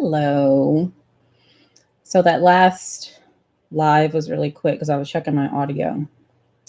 Hello. So that last live was really quick because I was checking my audio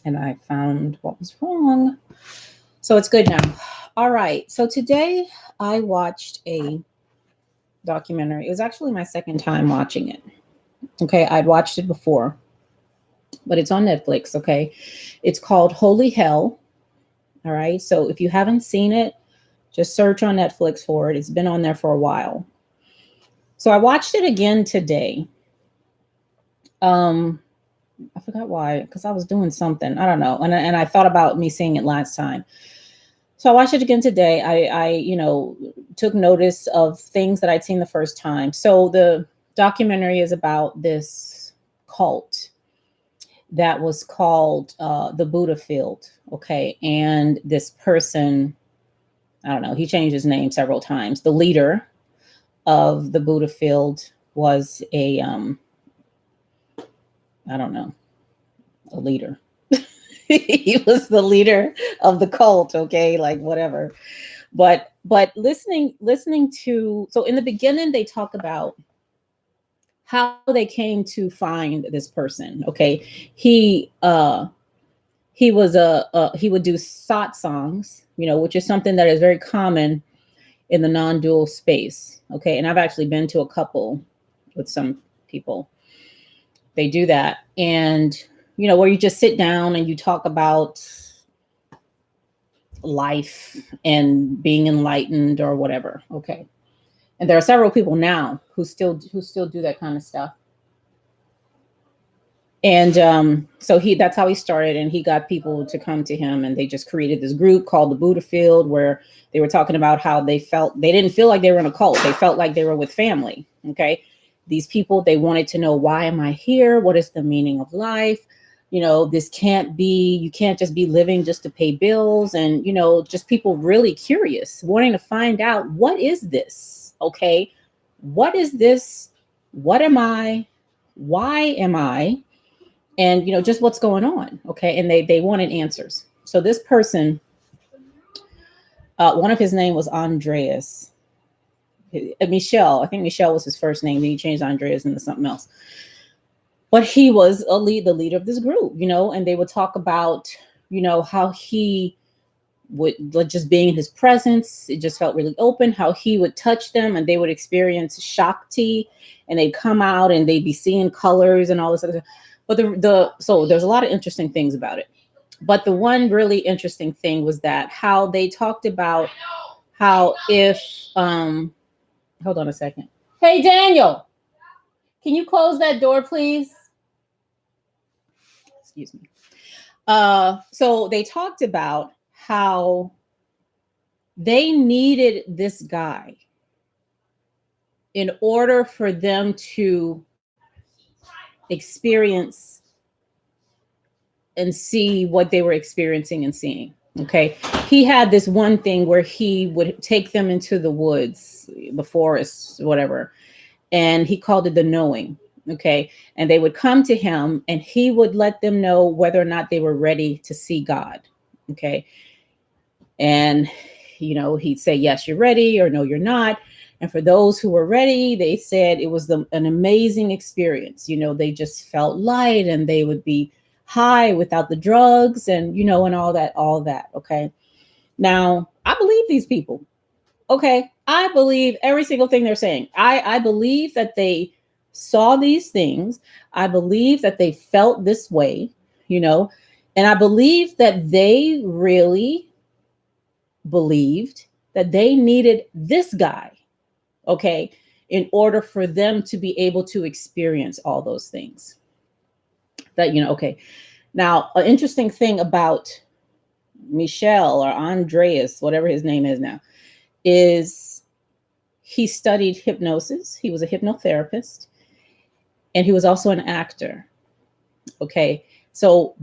and I found what was wrong. So it's good now. All right. So today I watched a documentary. It was actually my second time watching it. Okay. I'd watched it before, but it's on Netflix. Okay. It's called Holy Hell. All right. So if you haven't seen it, just search on Netflix for it. It's been on there for a while. So I watched it again today. Um, I forgot why, because I was doing something. I don't know. And I thought about me seeing it last time. So I watched it again today. I took notice of things that I'd seen the first time. So the documentary is about this cult that was called the Buddha Field. Okay. And this person, I don't know, he changed his name several times. The leader of the Buddha Field was I don't know, a leader. He was the leader of the cult, okay, like whatever. But listening to, so in the beginning they talk about how they came to find this person, okay. He he was a he would do songs, which is something that is very common in the non-dual space, okay. And I've actually been to a couple with some people. They do that, and where you just sit down and you talk about life and being enlightened or whatever, okay. And there are several people now who still do that kind of stuff. And so that's how he started, and he got people to come to him, and they just created this group called the Buddha Field, where they were talking about how they didn't feel like they were in a cult. They felt like they were with family, okay. These people, they wanted to know, why am I here? What is the meaning of life? This can't be, you can't just be living just to pay bills. And just people really curious, wanting to find out, what is this? Okay, what is this? What am I? Why am I? And just what's going on, okay. And they wanted answers. So this person, one of his name was Andreas. Michelle, I think Michelle was his first name, then he changed Andreas into something else. But he was the leader of this group, and they would talk about how he would, like, just being in his presence, it just felt really open, how he would touch them and they would experience Shakti, and they'd come out and they'd be seeing colors and all this other stuff. But so there's a lot of interesting things about it. But the one really interesting thing was that how they talked about how, if hold on a second. Hey, Daniel, can you close that door, please? Excuse me. So they talked about how they needed this guy in order for them to experience and see what they were experiencing and seeing. Okay. He had this one thing where he would take them into the woods, the forests, whatever, and he called it the knowing. Okay. And they would come to him and he would let them know whether or not they were ready to see God. Okay. And, he'd say, yes, you're ready, or no, you're not. And for those who were ready, they said it was an amazing experience. They just felt light and they would be high without the drugs and, and all that. Okay. Now, I believe these people. Okay. I believe every single thing they're saying. I believe that they saw these things. I believe that they felt this way, and I believe that they really believed that they needed this guy, okay, in order for them to be able to experience all those things. That, okay. Now, an interesting thing about Michelle or Andreas, whatever his name is now, is he studied hypnosis. He was a hypnotherapist, and he was also an actor. Okay. So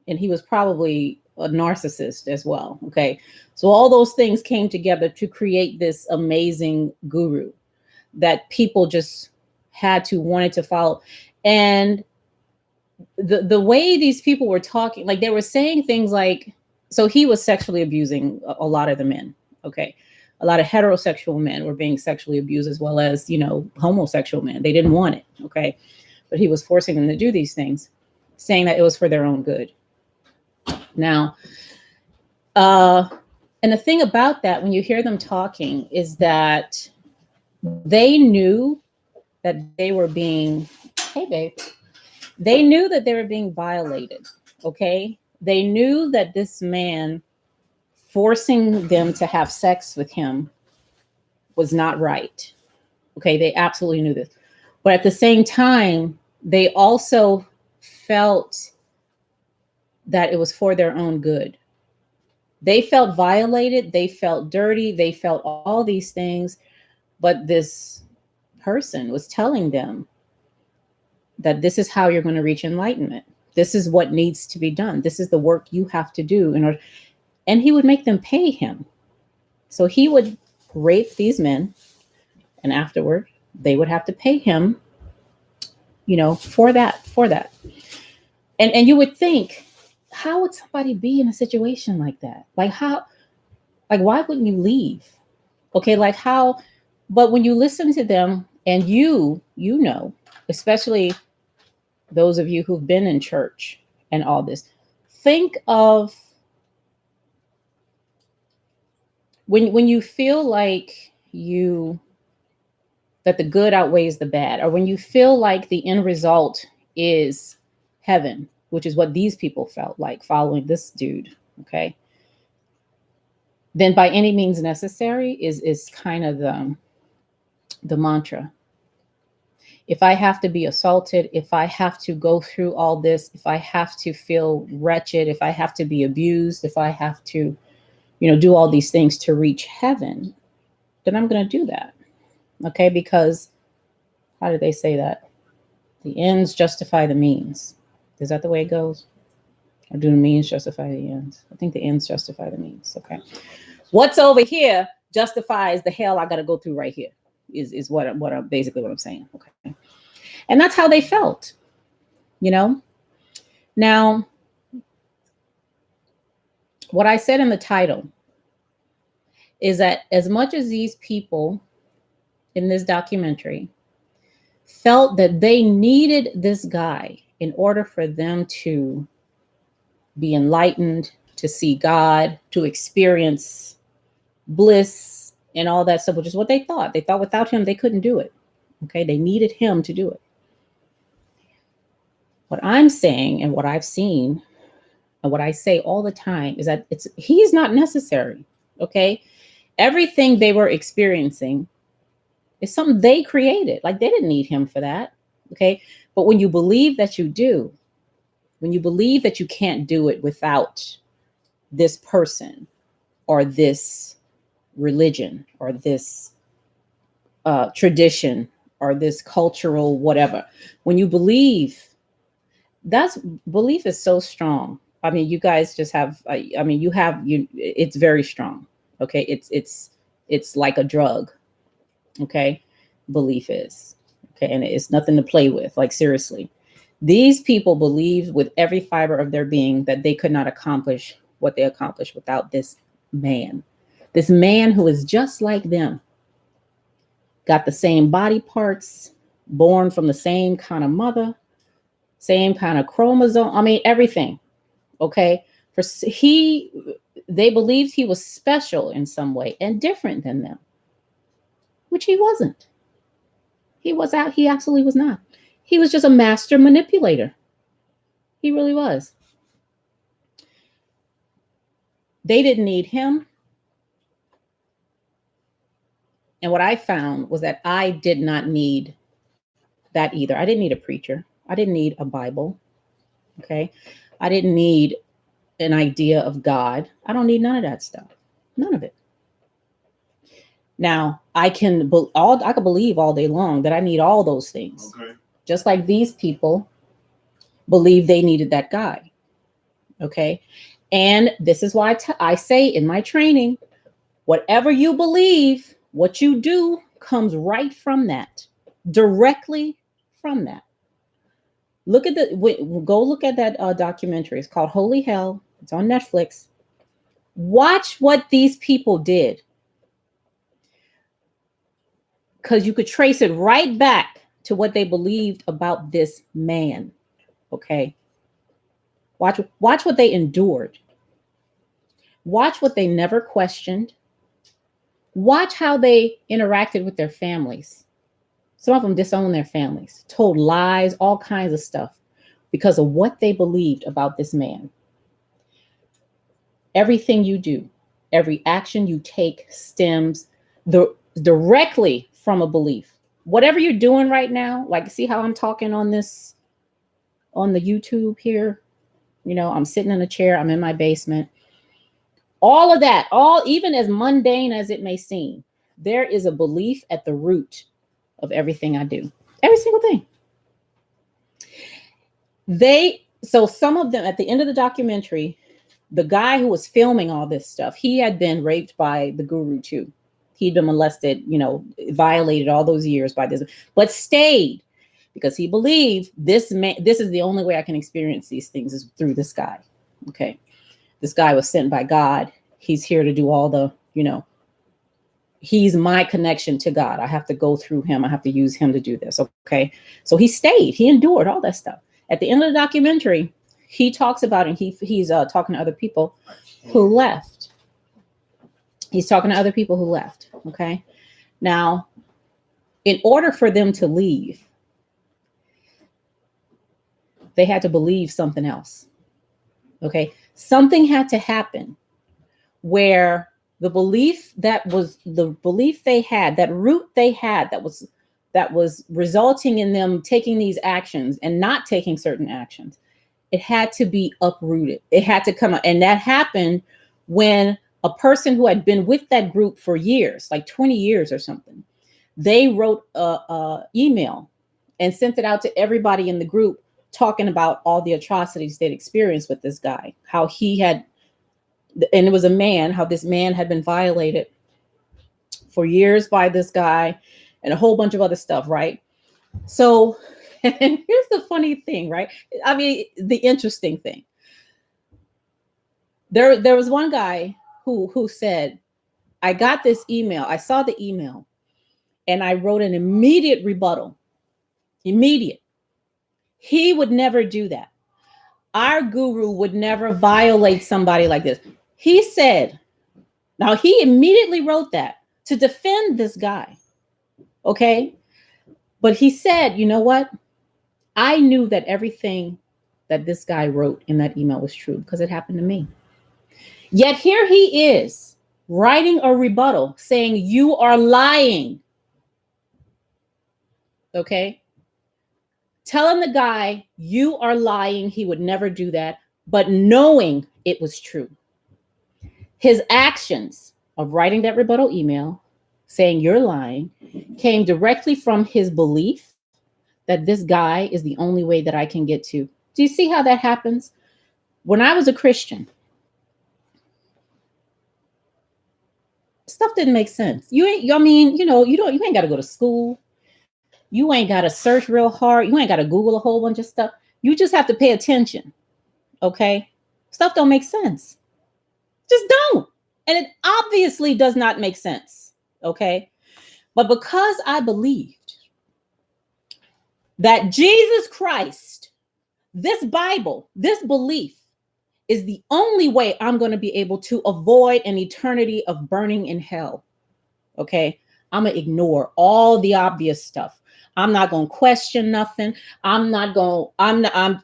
and he was probably a narcissist as well. Okay. So all those things came together to create this amazing guru that people just wanted to follow. And the way these people were talking, like they were saying things like, so he was sexually abusing a lot of the men. Okay. A lot of heterosexual men were being sexually abused, as well as, homosexual men. They didn't want it. Okay. But he was forcing them to do these things, saying that it was for their own good. Now, and the thing about that, when you hear them talking, is that they knew that they were being, hey, babe, they knew that they were being violated. Okay. They knew that this man forcing them to have sex with him was not right. Okay. They absolutely knew this. But at the same time, they also felt that it was for their own good. They felt violated. They felt dirty. They felt all these things. But this person was telling them that this is how you're going to reach enlightenment. This is what needs to be done. This is the work you have to do in order. And he would make them pay him. So he would rape these men, and afterward they would have to pay him, for that. And you would think, how would somebody be in a situation like that? Like why wouldn't you leave? Okay. But when you listen to them, and especially those of you who've been in church and all this, think of when you feel like that the good outweighs the bad, or when you feel like the end result is heaven, which is what these people felt like following this dude. Okay. Then by any means necessary is kind of the mantra. If I have to be assaulted, if I have to go through all this, if I have to feel wretched, if I have to be abused, if I have to, do all these things to reach heaven, then I'm going to do that. Okay. Because how do they say that? The ends justify the means. Is that the way it goes? Or do the means justify the ends? I think the ends justify the means. Okay. What's over here justifies the hell I got to go through right here is what I'm basically what I'm saying. Okay. And that's how they felt, Now, what I said in the title is that as much as these people in this documentary felt that they needed this guy in order for them to be enlightened, to see God, to experience bliss and all that stuff, which is what they thought. They thought without him, they couldn't do it. Okay. They needed him to do it. What I'm saying and what I've seen and what I say all the time is that he's not necessary. Okay. Everything they were experiencing is something they created. Like they didn't need him for that. Okay. But when you believe that you do, when you believe that you can't do it without this person or this religion or this tradition or this cultural whatever, when you believe, belief is so strong. I mean, you guys just have, it's very strong. Okay. It's like a drug. Okay. Belief is. Okay. And it's nothing to play with. Like, seriously, these people believed with every fiber of their being that they could not accomplish what they accomplished without this man who is just like them, got the same body parts, born from the same kind of mother, same kind of chromosome. I mean, everything. Okay. They believed he was special in some way and different than them, which he wasn't. He absolutely was not. He was just a master manipulator. He really was. They didn't need him. And what I found was that I did not need that either. I didn't need a preacher. I didn't need a Bible. Okay. I didn't need an idea of God. I don't need none of that stuff. None of it. Now, I can believe all day long that I need all those things. Okay. Just like these people believe they needed that guy. Okay. And this is why I say in my training, whatever you believe, what you do comes right from that, directly from that. Go look at that documentary. It's called Holy Hell. It's on Netflix. Watch what these people did. because you could trace it right back to what they believed about this man. Okay. Watch what they endured. Watch what they never questioned. Watch how they interacted with their families. Some of them disowned their families, told lies, all kinds of stuff because of what they believed about this man. Everything you do, every action you take stems directly from a belief. Whatever you're doing right now, like see how I'm talking on the YouTube here? You know, I'm sitting in a chair, I'm in my basement. All of that, even as mundane as it may seem, there is a belief at the root of everything I do. Every single thing. So some of them, at the end of the documentary, the guy who was filming all this stuff, he had been raped by the guru too. He'd been molested, you know, violated all those years by this, but stayed because he believed this is the only way I can experience these things is through this guy. Okay. This guy was sent by God. He's here to do all the, you know, he's my connection to God. I have to go through him. I have to use him to do this. Okay. So he stayed, he endured all that stuff. At the end of the documentary, he talks about it. He's talking to other people who left. He's talking to other people who left. Okay. Now, in order for them to leave, they had to believe something else. Okay. Something had to happen where the belief they had, that root they had, that was resulting in them taking these actions and not taking certain actions. It had to be uprooted. It had to come out. And that happened when a person who had been with that group for years, like 20 years or something, they wrote a email and sent it out to everybody in the group talking about all the atrocities they'd experienced with this guy, how he had, and it was a man, how this man had been violated for years by this guy and a whole bunch of other stuff, right? So, and here's the funny thing, right? I mean, the interesting thing. There was one guy who said, I got this email, I saw the email, and I wrote an immediate rebuttal. Immediate. He would never do that. Our guru would never violate somebody like this. He said, now he immediately wrote that to defend this guy. Okay. But he said, you know what? I knew that everything that this guy wrote in that email was true because it happened to me. Yet here he is writing a rebuttal saying you are lying. Okay. Telling the guy you are lying. He would never do that, but knowing it was true. His actions of writing that rebuttal email saying you're lying came directly from his belief that this guy is the only way that I can get to. Do you see how that happens? When I was a Christian, stuff didn't make sense. You ain't got to go to school. You ain't got to search real hard. You ain't got to Google a whole bunch of stuff. You just have to pay attention. Okay. Stuff don't make sense. Just don't. And it obviously does not make sense. Okay. But because I believed that Jesus Christ, this Bible, this belief is the only way I'm going to be able to avoid an eternity of burning in hell. Okay. I'm going to ignore all the obvious stuff. I'm not going to question nothing. I'm going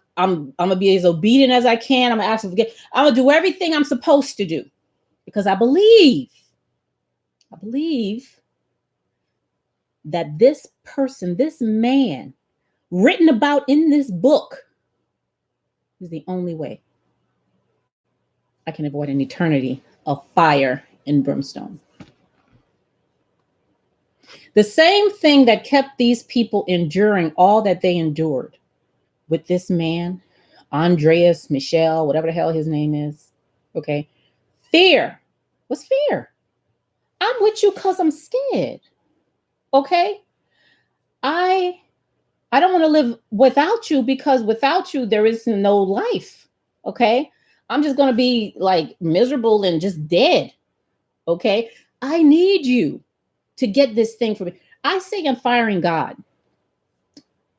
to be as obedient as I can. I'm going to ask for forgiveness. I'm going to do everything I'm supposed to do because I believe that this person, this man written about in this book is the only way I can avoid an eternity of fire and brimstone. The same thing that kept these people enduring all that they endured with this man, Andreas, Michel, whatever the hell his name is. Okay. Fear. What's fear? I'm with you because I'm scared. Okay. I don't want to live without you because without you, there is no life. Okay. I'm just going to be like miserable and just dead. Okay. I need you to get this thing for me. I say I'm firing God.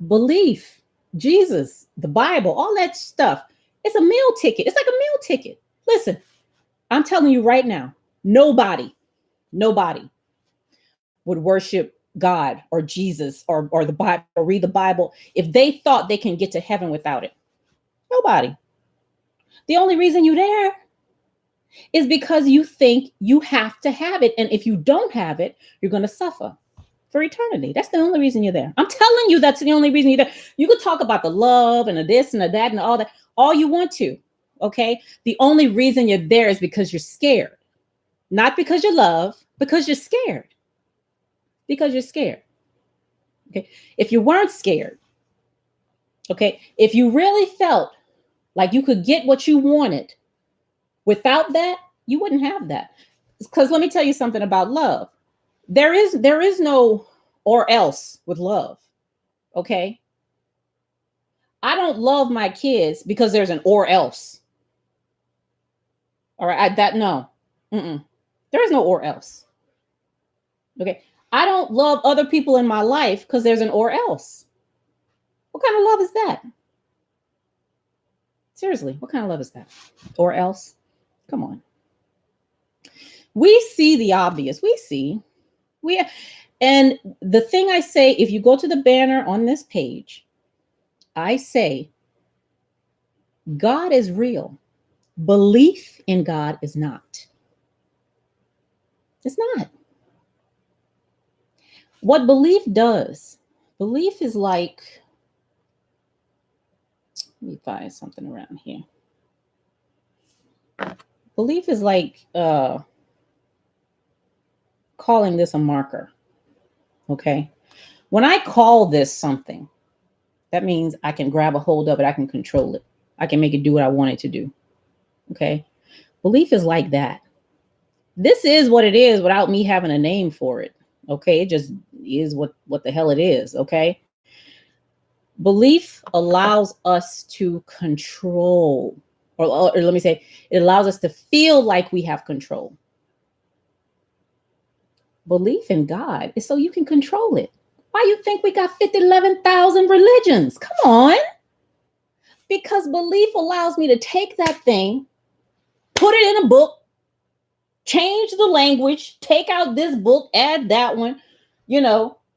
Belief, Jesus, the Bible, all that stuff. It's a meal ticket. It's like a meal ticket. Listen, I'm telling you right now, nobody would worship God or Jesus or the Bible or read the Bible if they thought they can get to heaven without it. Nobody. The only reason you're there is because you think you have to have it. And if you don't have it, you're going to suffer for eternity. That's the only reason you're there. I'm telling you, that's the only reason you're there. You could talk about the love and the this and the that and all that, all you want to. Okay. The only reason you're there is because you're scared, not because you love, because you're scared. Because you're scared. Okay. If you weren't scared, okay, if you really felt like you could get what you wanted without that, you wouldn't have that. Because let me tell you something about love. There is no or else with love. Okay. I don't love my kids because there's an or else. All right. No. There is no or else. Okay. I don't love other people in my life because there's an or else. What kind of love is that? Seriously, what kind of love is that? Or else? Come on. We see the obvious. And the thing I say, if you go to the banner on this page, I say, God is real. Belief in God is not. It's not. What belief does, belief is like, let me find something around here. Belief is like calling this a marker. Okay. When I call this something, that means I can grab a hold of it. I can control it. I can make it do what I want it to do. Okay. Belief is like that. This is what it is without me having a name for it. Okay. It just is what the hell it is. Okay. Belief allows us to control, or let me say, it allows us to feel like we have control. Belief in God is so you can control it. Why you think we got 11,000 religions? Come on. Because belief allows me to take that thing, put it in a book, change the language, take out this book, add that one,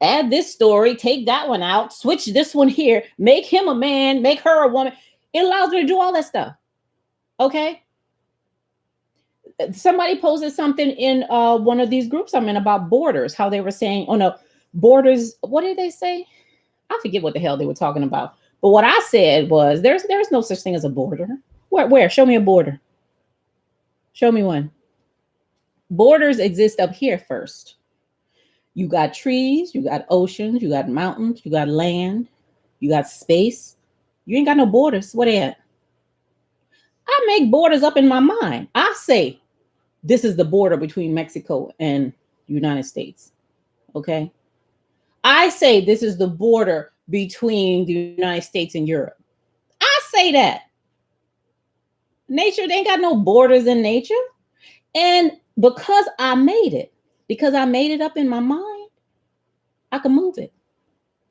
add this story, take that one out, switch this one here, make him a man, make her a woman. It allows me to do all that stuff. Okay. Somebody posted something in one of these groups I'm in about borders, how they were saying, oh no, borders. What did they say? I forget what the hell they were talking about. But what I said was there's no such thing as a border. Where? Show me a border. Show me one. Borders exist up here first. You got trees, you got oceans, you got mountains, you got land, you got space. You ain't got no borders. What they at? I make borders up in my mind. I say, this is the border between Mexico and United States. Okay. I say this is the border between the United States and Europe. I say that. Nature, they ain't got no borders in nature. And because I made it up in my mind, I can move it.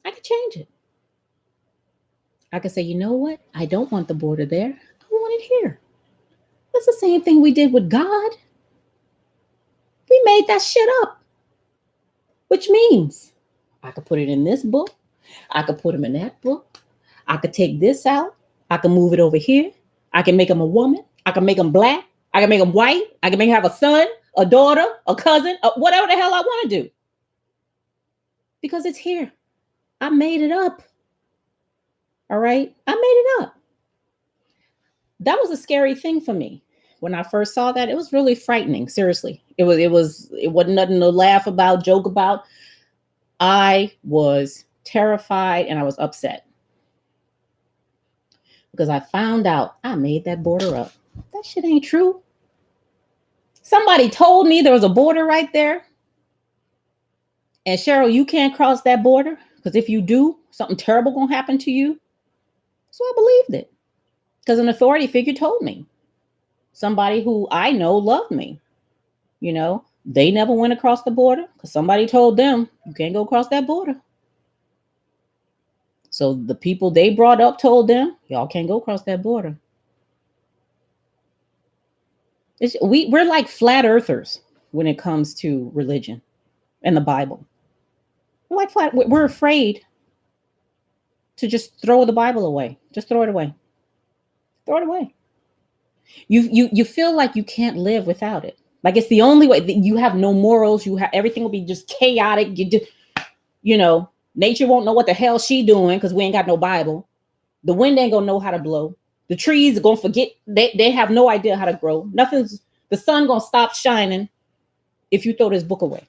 I can change it. I can say, you know what? I don't want the border there. I want it here. That's the same thing we did with God. We made that shit up. Which means I could put it in this book. I could put him in that book. I could take this out. I can move it over here. I can make him a woman. I can make him black. I can make him white. I can make him have a son, a daughter, a cousin, whatever the hell I want to do. Because it's here. I made it up. All right. I made it up. That was a scary thing for me. When I first saw that, it was really frightening. Seriously. It wasn't nothing to laugh about, joke about. I was terrified and I was upset. Because I found out I made that border up. That shit ain't true. Somebody told me there was a border right there. And Cheryl, you can't cross that border because if you do, something terrible gonna happen to you. So I believed it because an authority figure told me. Somebody who I know loved me, They never went across the border because somebody told them you can't go across that border. So the people they brought up told them y'all can't go across that border. We're like flat earthers when it comes to religion and the Bible. We're like flat. We're afraid to just throw the Bible away. Just throw it away. Throw it away. You feel like you can't live without it. Like it's the only way. You have no morals. You have everything will be just chaotic. You know, nature won't know what the hell she doing because we ain't got no Bible. The wind ain't gonna know how to blow. The trees are gonna forget. They have no idea how to grow. Nothing's. The sun gonna stop shining if you throw this book away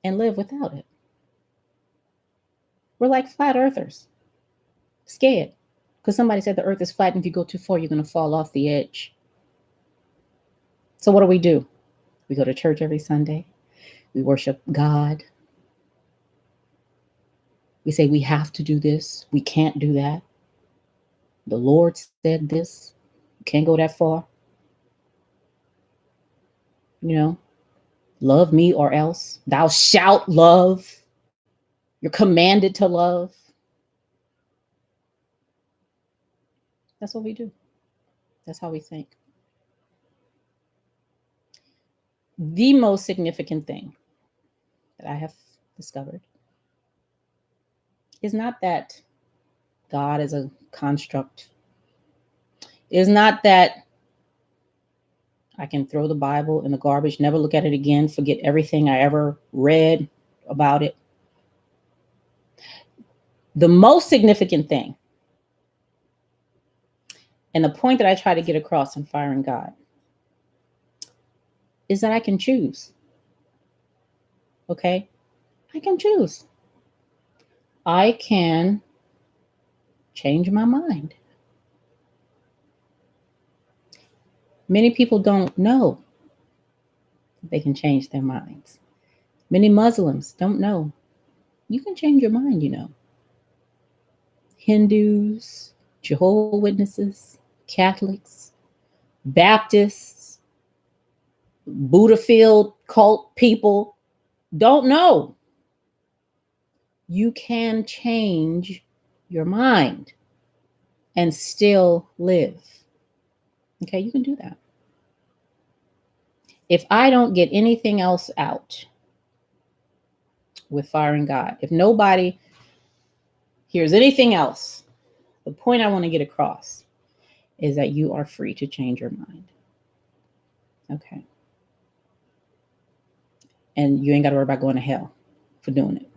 and live without it. We're like flat earthers, scared because somebody said the earth is flat and if you go too far, you're gonna fall off the edge. So what do? We go to church every Sunday. We worship God. We say we have to do this. We can't do that. The Lord said this. You can't go that far. You know, love me or else. Thou shalt love. You're commanded to love. That's what we do. That's how we think. The most significant thing that I have discovered is not that God is a construct. Is not that I can throw the Bible in the garbage, never look at it again, forget everything I ever read about it. The most significant thing, and the point that I try to get across in Firing God, is that I can choose. Okay? I can choose. I can change my mind. Many people don't know they can change their minds. Many Muslims don't know. You can change your mind, you know. Hindus, Jehovah's Witnesses, Catholics, Baptists, Buddha-filled cult people don't know. You can change your mind and still live. Okay, you can do that. If I don't get anything else out with Firing God, if nobody hears anything else, the point I want to get across is that you are free to change your mind. Okay. And you ain't got to worry about going to hell for doing it.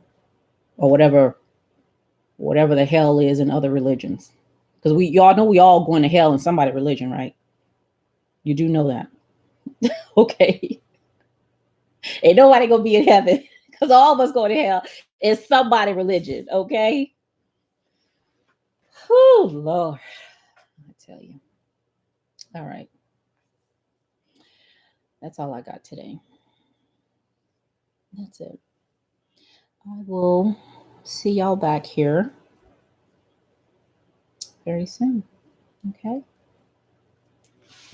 Or whatever the hell is in other religions. Because y'all know we all going to hell in somebody's religion, right? You do know that. Okay. Ain't nobody gonna be in heaven because all of us going to hell in somebody's religion, okay? Oh, Lord. I tell you. All right. That's all I got today. That's it. I will see y'all back here very soon. Okay?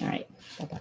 All right. Bye-bye.